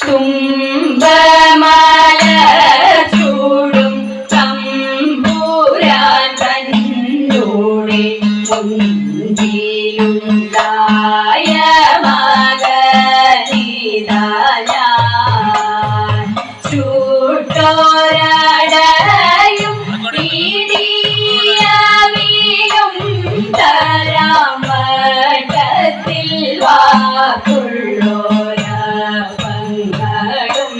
തുമ്പമല ചൂടും തമ്പുരാൻ തന്നോടെ മുൻപിലുണ്ടായ മകനിതായാൻ ചൂട്ടോരടയും പീഡിയവിലും തരാം വട്ടത്തിൽ വാക്കുള്ളോര പങ്കളും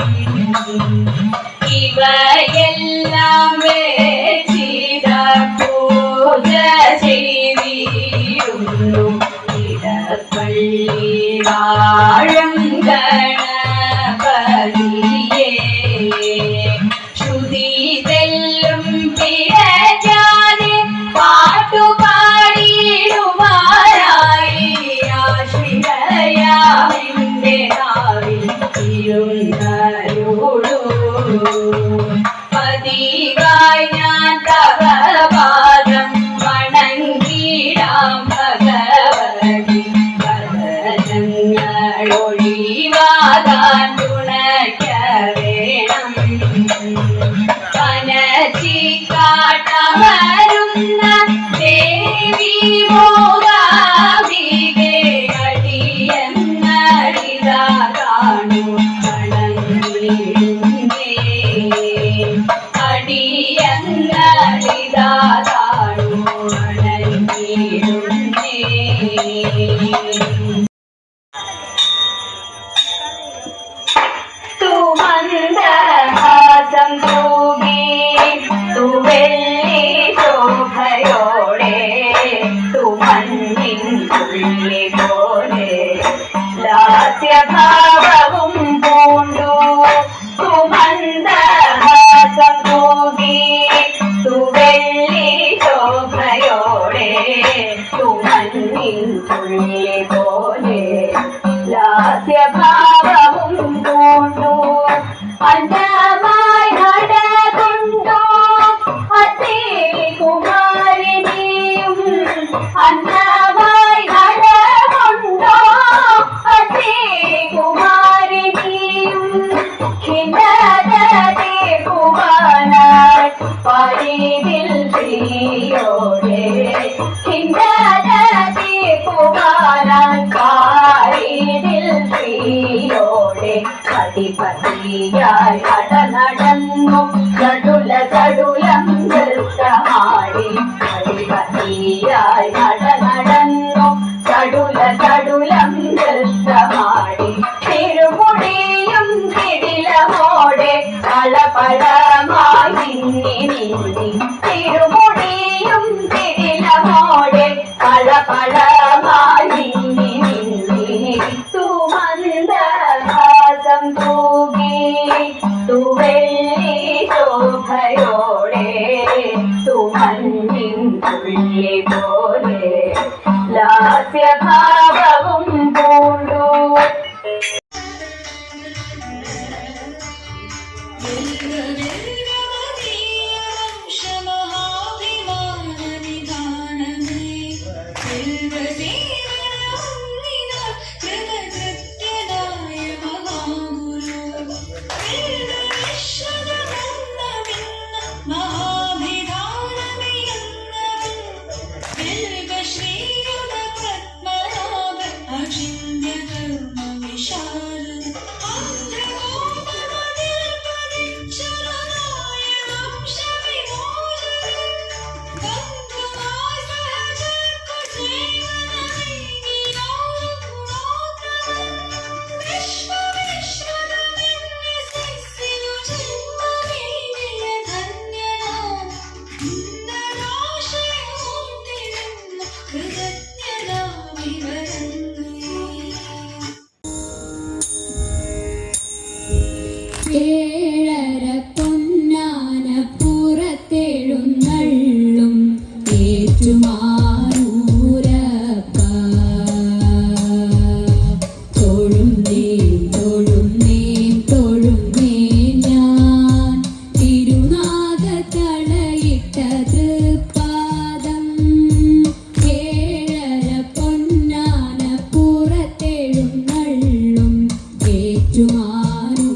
ഇവയെല്ലാം വേച്ചിത പൂജ ചെയ്തിരുന്നു ഇടപ്പള്ളി വാഴും ഗണപതിയെ ശ്രുതി തെല്ലും പിഴജാതെ പാട്ടുപാടിയിടുവാനായി ആശ്രിതയാമിന്റെ നാവിൽ ഇരുന്നരുളൂ പതിവായി ഞാൻ തവ പാദം വണങ്ങിടാം ഭഗവതി വദനങ്ങളൊഴിവാകാൻ തുണയ്ക്ക വേണം കനച്ചിക്കാട്ടമരുന്ന ദേവി മോകാംബികേ അടിയങ്ങളിതാ കാണൂ വണങ്ങിടുന്നേ അടിയങ്ങളിതാ കാണൂ വണങ്ങിടുന്നേ തുമന്ദഹാസം തൂകി തുവെള്ളി ശോഭയോടെ തുമഞ്ഞിൻ തുള്ളി പോലെ ലാസ്യഭാവവും പൂണ്ടു തുമന്ദഹാസം തൂകി തുവെള്ളി ശോഭയോടെ തുമഞ്ഞിൻ തുള്ളി പോലെ ലാസ്യഭാവവും പൂണ്ടു അന്നമായി നടകൊണ്ടു അതേ കുമാരിനിയും അന്നമായി നടകൊണ്ടോ അതേ കുമാരിനിയും ഖിന്നതേ കുമാനായി പരിതിൽ ശ്രീയോടെ ഖിന്നതേ കുമാനായി പരിതിൽ ശ്രീയോടെ അടിപതിയായി നടന്നു ചടുല ചടുലം നൃത്തമാടി അടിപതിയായി നടന്നു ചടുല ചടുലം നൃത്തമാടി തിരുമുടിയും കിടിലമോടെ കളപടമായി നിന്നി തിരുമുടിയും കിടിലമോടെ കളപടമായി നിന്നി തുമന്ദഹാസം തൂകി തുവെള്ളി ശോഭയോടെ തുമഞ്ഞിൻ തുള്ളി പോലെ ലാസ്യഭാവവും പൂണ്ടു ഏറ്റുമാറും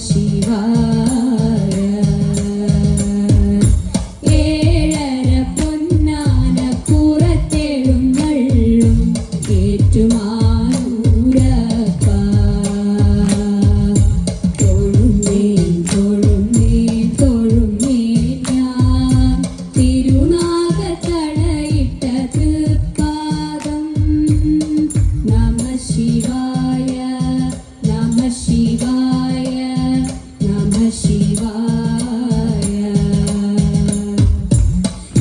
ശിവായ. ഏഴര പൊന്നാന പുറത്തെഴുന്നള്ളും ഏറ്റുമാനൂരപ്പ. തൊഴുന്നേൻ തൊഴുന്നേൻ തൊഴുന്നേൻ ഞാൻ തിരുനാഗത്തളയിട്ട തൃപ്പാദം. നമ ശിവായ നമ ശിവായ നമ ശിവായ.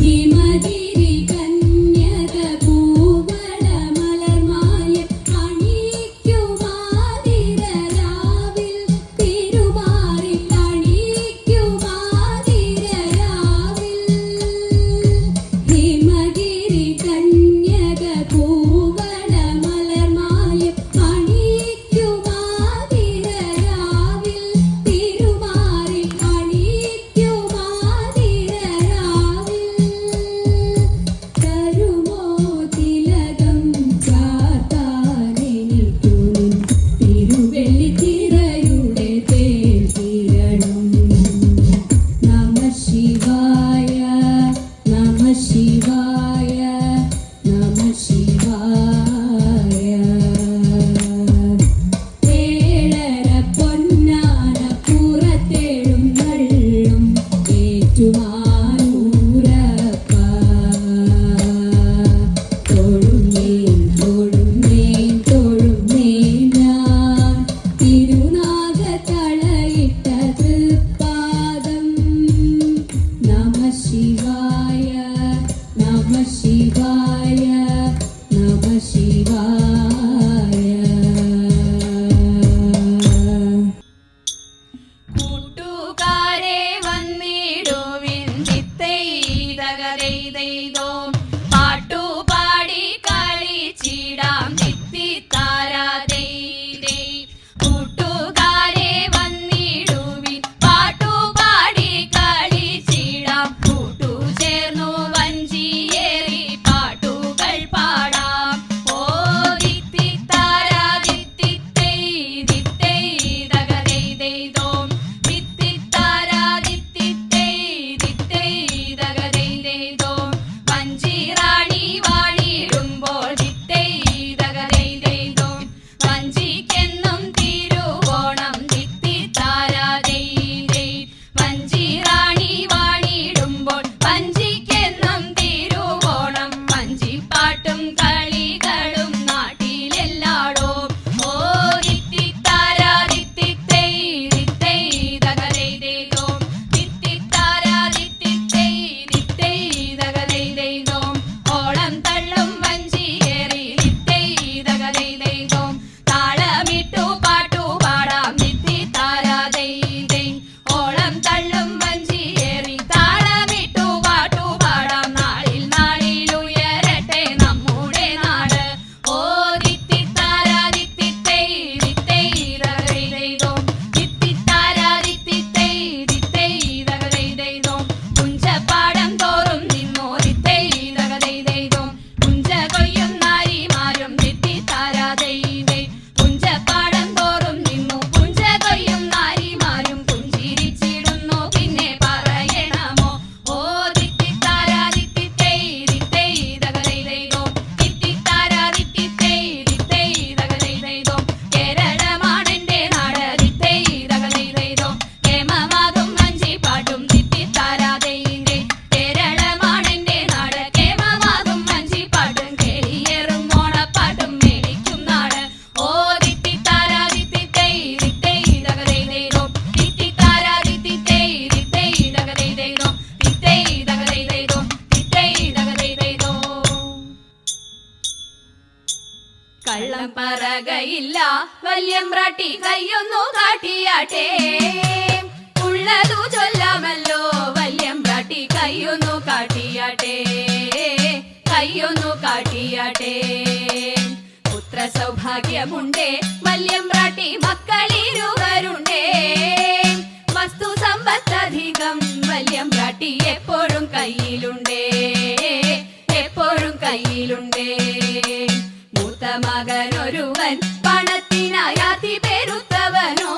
ഹിമഗിരി കന്യക പൂവളമലർമാല അണിയിക്കുമാതിരരാവിൽ തിരുമാറിൽ അണിയിക്കുമാതിരരാവിൽ. ഹിമഗിരി കന്യക പൂവളമലർമാല അണിയിക്കുമാതിരരാവിൽ തിരുമാറിൽ അണിയിക്കുമാതിരരാവിൽ. തരുമോ തിലകം ചാർത്താനെനിക്കു നിൻ തിരുവെള്ളിത്തിറയുടെ തേൻ കിരണം. നമ ശിവായ നമ ശിവായ നമ ശിവായ. ഏഴര പൊന്നാന പുറത്തെഴുന്നള്ളും ഏറ്റുമാനൂരപ്പ. തൊഴുന്നേൻ തൊഴുന്നേൻ തൊഴുന്നേൻ ഞാൻ തിരുനാഗത്തളയിട്ട തൃപ്പാദം. നമ ശിവായ നമ ശിവായ നമ ശിവായ. കൂട്ടുകാരെ വന്നിടുവിൻ തിത്തൈതകതൈതൈതോ പാട്ടുപാടി കളിച്ചിടാം തിത്തിത്താരാതൈതൈ. കൂട്ടുകാരെ വന്നിടുവിൻ പാട്ടുപാടി കളിച്ചിടാം കൂട്ടുചേർന്നു വഞ്ചിയേറി പാട്ടുകൾ പാടാം. ഓ തിത്തിത്താരാ തിത്തിത്തൈ തിത്തൈതകതൈതൈതോ തിത്തിത്താരാ തിത്തിത്തൈ തിത്തൈതകതൈതൈതോ. വഞ്ചിറാണി വാണിടുമ്പോൾ തിത്തൈതകതൈതൈതോ വഞ്ചിക്കെന്നും തിരുവോണം തിത്തിത്താരാതൈതൈ. വഞ്ചിറാണി വാണിടുമ്പോൾ വഞ്ചിക്കെന്നും തിരുവോണം വഞ്ചിപ്പാട്ടും കളികളും നാട്ടിലെല്ലാടോ. ഓ തിത്തിത്താരാ തിത്തിത്തൈ തിത്തൈതകതൈതൈതോ തിത്തിത്താരാ തിത്തിത്തൈ തിത്തൈതകതൈതൈതോ. ഓളം തള്ളും വഞ്ചിയേറി തിത്തൈതകതൈതൈതോ താളമിട്ടു പാട്ടുപാടാം തിത്തിത്താരാതൈതൈ. ഓളം തള്ളും വഞ്ചിയേറി താളമിട്ടു പാട്ടുപാടാം. നാളിൽ നാളിൽ ഉയരട്ടെ നമ്മുടെ നാട്. ഓ തിത്തിത്താരാ തിത്തിത്തൈ തിത്തൈതകതൈതൈതോ തിത്തിത്താരാ തിത്തിത്തൈ തിത്തൈതകതൈതൈതോ. പുഞ്ചപ്പാടം തോറും നിന്നോ തിത്തൈതകതൈതൈതോ പുഞ്ച കൊയ്യും നാരിമാരും തിത്തിത്താരാതൈതൈ. പുഞ്ചപ്പാടം തോറും നിന്നു പുഞ്ച കൊയ്യും നാരിമാരും പുഞ്ചിരിച്ചിടുന്നു പിന്നെ പറയണമോ. ഓ തിത്തിത്താരാ തിത്തിത്തൈ തിത്തൈതകതൈതൈതോ തിത്തിത്താരാ തിത്തിത്തൈ തിത്തൈതകതൈതൈതോ. കേരളമാണെന്റെ നാട് തിത്തൈതകതൈതൈതോ കേമമാകും വഞ്ചിപ്പാട്ടും തിത്തിത്താരാതൈതൈ. കേരളമാണെന്റെ നാട് കേമമാകും വഞ്ചിപ്പാട്ടും കേളിയേറും ഓണപ്പാട്ടും മേടിക്കും നാട്. ഓ തിത്തിത്താരാ തിത്തിത്തൈ തിത്തൈതകതൈതൈതോ തിത്തിത്താരാ തിത്തിത്തൈ തിത്തൈതകതൈതൈതോ തിത്തൈതകതൈതൈതോ തിത്തൈതകതൈതൈതോ. കള്ളം പറകയില്ല വല്യമ്പ്രാട്ടി കയ്യൊന്നു കാട്ടിയാട്ടെ. ഉള്ളതു ചൊല്ലാമല്ലോ വല്യമ്പ്രാട്ടി കയ്യൊന്നു കാട്ടിയാട്ടെ കയ്യൊന്നു കാട്ടിയാട്ടെ. പുത്ര സൗഭാഗ്യമുണ്ടേ വല്യമ്പ്രാട്ടി മക്കളിരുവരുണ്ടേ. വസ്തു സമ്പത്തധികം വല്യമ്പ്രാട്ടി എപ്പോഴും കയ്യിലുണ്ടേ എപ്പോഴും കയ്യിലുണ്ടേ. മൂത്ത മകനൊരുവൻ പണത്തിനായാതി പെരുത്തവനോ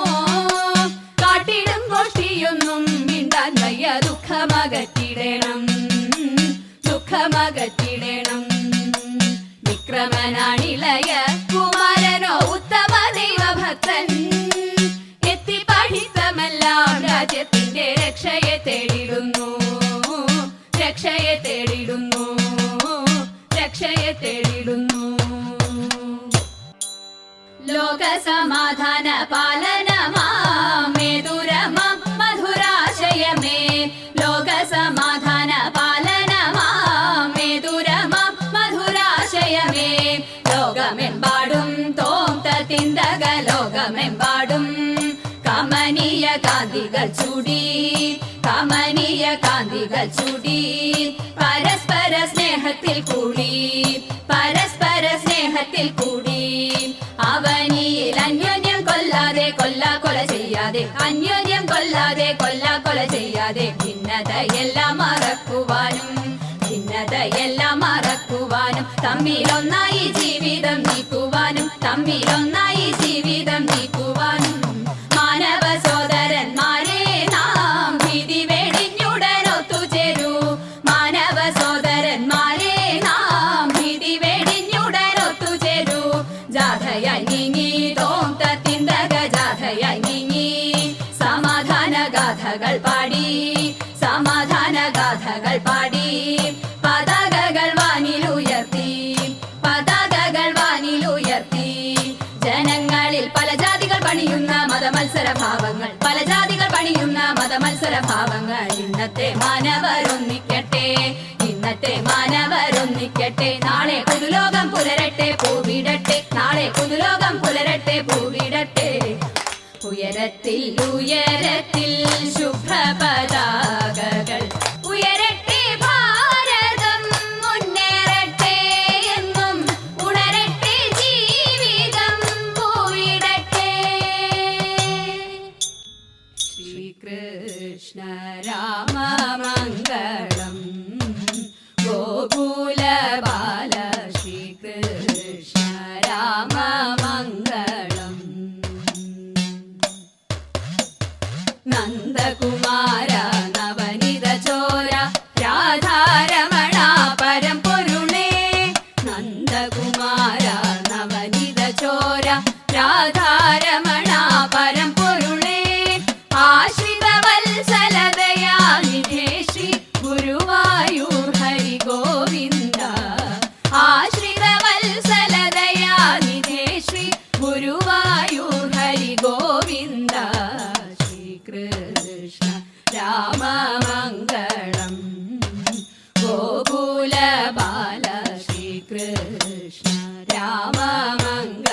കമനീയ കാന്തികൾ ചൂടി കമനീയ കാന്തികൾ ചൂടി പരസ്പര സ്നേഹത്തിൽ കൂടി പരസ്പര സ്നേഹത്തിൽ കൂടി അവനിയിൽ അന്യോന്യം കൊല്ലാതെ കൊല ചെയ്യാതെ അന്യോന്യം കൊല്ലാതെ കൊല ചെയ്യാതെ ഭിന്നതയെല്ലാം മറക്കുവാനും തമ്മിലൊന്നായി ജീവിതം നീക്കുവാനും തമ്മിലൊന്നായി ജീവിതം നീക്കുവാനും മാനവ സോദരന്മാരെ നാം ഭീതി വെടിഞ്ഞുടൻ ഒത്തുചേരൂ മാനവ സോദരന്മാരെ നാം ഭീതി വെടിഞ്ഞുടൻ ഒത്തുചേരൂ ജാഥയായി നീങ്ങി തോം തത്തിന്തക ജാഥയായി നീങ്ങി സമാധാന ഗാഥകൾ പാടി സമാധാന ഗാഥകൾ പാടി പതാകകൾ വാനിലുയർത്തി ജനങ്ങളിൽ പല ജാതികൾ പണിയുന്ന മതമത്സരഭാവങ്ങൾ പല ജാതികൾ പണിയുന്ന മതമത്സരഭാവങ്ങൾ ഇന്നത്തെ മാനവരൊന്നിക്കട്ടെ നാളെ പുതുലോകം പുലരട്ടെ പൂവിടട്ടെ നാളെ പുതുലോകം പുലരട്ടെ പൂവിടട്ടെ ഉയരത്തിൽ ശുഭ്രപതാകകൾ ഉയരട്ടെ ഭാരതം മുന്നേറട്ടെ എന്നും ഉണരട്ടെ ജീവിതം പൂവിടട്ടെ ശ്രീകൃഷ്ണ രാമ മംഗളം ഗോകുല ബാല ശ്രീകൃഷ്ണ രാമ മംഗളം നന്ദകുമാര നവനിത ചോര രാധാരമണ പരമ്പൊരുളേ നന്ദകുമാര നവനിത ചോര രാധാരമണ പരമ്പൊരുളേ ആശ്രിത വത്സലതയാനിധേ ശ്രീ ഗുരുവായൂർ ഹരി ഗോവിന്ദ ആശ്രിത വത്സലതയാനിധേ ശ്രീ ഗുരുവായൂർ ഹരി ഗോവിന്ദ ശ്രീകൃഷ്ണ രാമ മംഗളം ഗോകുല ബാല ശ്രീകൃഷ്ണ രാമ മംഗളം